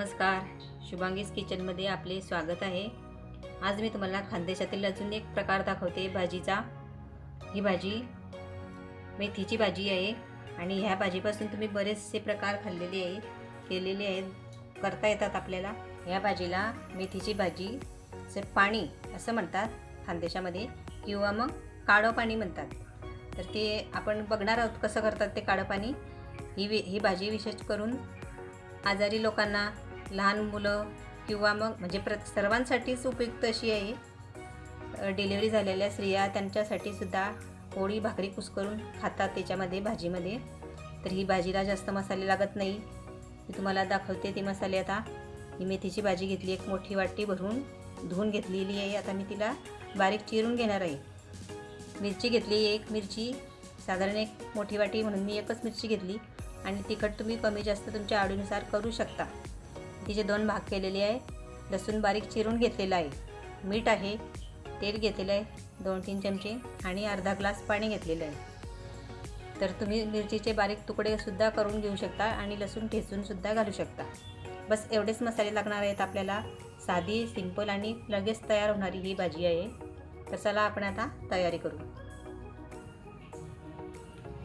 नमस्कार, शुभांगीज किचनमध्ये आपले स्वागत आहे। आज मी तुम्हाला खानदेशातील अजून एक प्रकार दाखवते भाजीचा। ही भाजी मेथीची भाजी आहे आणि ह्या भाजीपासून तुम्ही बरेचसे प्रकार केलेले आहेत, करता येतात आपल्याला। या भाजीला मेथीची भाजी से पाणी असं म्हणतात खानदेशामध्ये, किंवा मग काळं पाणी म्हणतात। तर ते आपण बघणार आहोत कसं करतात ते काळं पाणी। ही भाजी विशेष करून आजारी लोकांना, लहान मुलं किंवा मग म्हणजे सर्वांसाठीच उपयुक्त अशी आहे। डिलिव्हरी झालेल्या स्त्रिया त्यांच्यासाठी सुद्धा पोळी भाकरी कुस्करून खातात त्याच्यामध्ये, भाजीमध्ये। तर ही भाजीला जास्त मसाले लागत नाही। मी तुम्हाला दाखवते ते मसाले। आता ही मेथीची भाजी घेतली, एक मोठी वाटी भरून धुवून घेतलेली आहे। आता मी तिला बारीक चिरून घेणार आहे। मिरची घेतली, एक मिरची, साधारण एक मोठी वाटी म्हणून मी एकच मिरची घेतली। आणि तिखट तुम्ही कमी जास्त तुमच्या आवडीनुसार करू शकता। तिचे 2 भाग केलेले आहे। लसूण बारीक चिरून घेतलेला आहे, मीठ आहे, तेल घेतलेलं आहे 2-3 चमचे आणि अर्धा ग्लास पाणी घेतलेलं आहे। तर तुम्ही मिरचीचे बारीक तुकडे सुद्धा करून घेऊ शकता आणि लसूण ठेचून सुद्धा घालू शकता। बस एवढेच मसाले लागणार आहेत आपल्याला। साधी, सिंपल आणि लगेच तयार होणारी ही भाजी आहे। तर चला आपण आता तयारी करू।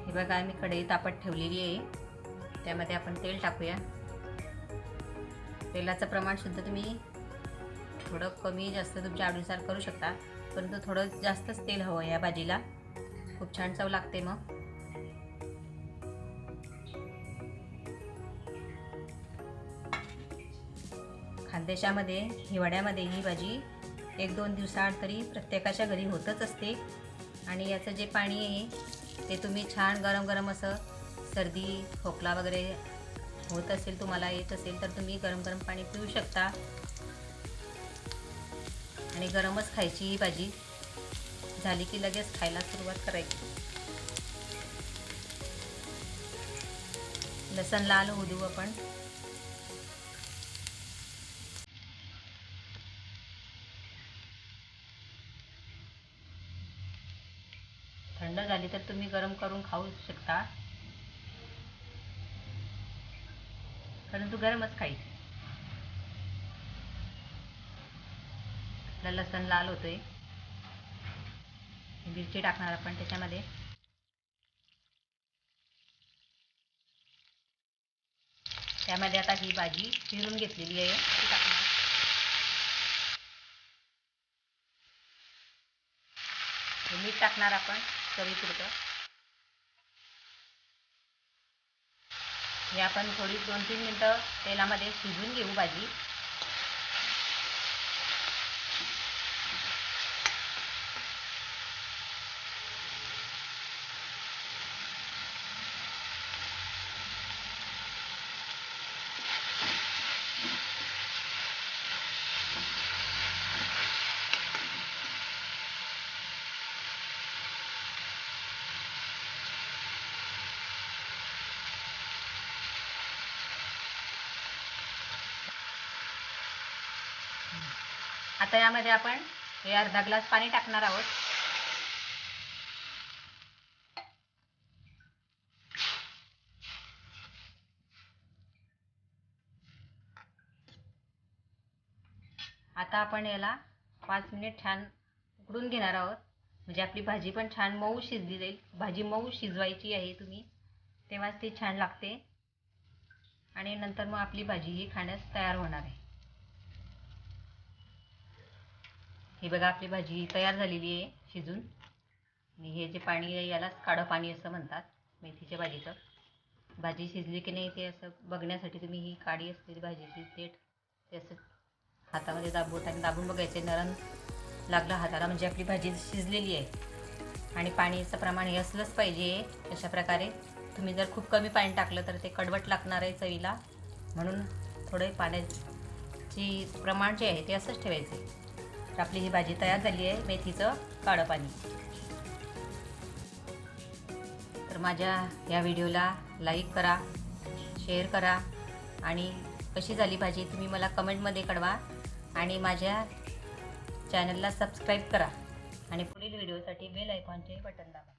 हे बघा, मी कढई तापत ठेवलेली आहे। त्यामध्ये आपण तेल टाकूया। तेलाचं प्रमाण सुद्धा तुम्ही थोडं कमी जास्त तुमच्या आवडीनुसार करू शकता, परंतु थोडं जास्तच तेल हवं या भाजीला, खूप छान चव लागते। मग खानदेशामध्ये हिवाळ्यामध्ये ही भाजी 1-2 दिवसाआड तरी प्रत्येकाच्या घरी होतच असते। आणि याचं जे पाणी आहे ते तुम्ही छान गरम गरम असं, सर्दी खोकला वगैरे होत असेल, तुम्हाला येत असेल तर तुम्ही गरम गरम पाणी पिऊ शकता। आणि गरमच खायची ही भाजी, झाली की लगेच खायला सुरुवात करायची। लसण लाल होऊ देऊ आपण। थंड झाली तर तुम्ही गरम करून खाऊ शकता, परंतु गरमच खायची। आपला लसण लाल होतोय, मिरची टाकणार आपण त्याच्यामध्ये। त्यामध्ये आता ही भाजी चिरून घेतलेली आहे ती टाकणार। मीठ टाकणार आपण चवीपुरतं। हे आपण थोडी 2-3 मिनटं तेलामध्ये शिजवून घेऊ भाजी। आता यामध्ये आपण हे अर्धा ग्लास पाणी टाकणार आहोत। आता आपण याला 5 मिनिट छान उकडून घेणार आहोत, म्हणजे आपली भाजी पण छान मऊ शिजली जाईल। भाजी मऊ शिजवायची आहे तुम्ही, तेव्हाच ती छान लागते। आणि नंतर मग आपली भाजी ही खाण्यास तयार होणार आहे। हे बघा, आपली भाजी तयार झालेली आहे शिजून। आणि हे जे पाणी आहे यालाच काळं पाणी असं म्हणतात मेथीच्या भाजीचं। भाजी शिजली की नाही ते असं बघण्यासाठी तुम्ही ही काळी असलेली भाजीची देठ ते असं हातामध्ये दाबून बघायचे, नरम लागलं हाताला म्हणजे आपली भाजी शिजलेली आहे। आणि पाणीचं प्रमाण हे असलंच पाहिजे। अशा प्रकारे तुम्ही जर खूप कमी पाणी टाकलं तर ते कडवट लागणार आहे चवीला, म्हणून थोडे पाण्याची प्रमाण जे आहे ते असंच ठेवायचे। तर आपली ही भाजी तयार झाली आहे, मेथीचं काळं पाणी। तर माझ्या या व्हिडिओला लाईक करा, शेअर करा आणि कशी झाली भाजी तुम्ही मला कमेंटमध्ये कळवा। आणि माझ्या चॅनलला सबस्क्राईब करा आणि पुढील व्हिडिओसाठी बेल आयकॉनचे बटन दाबा।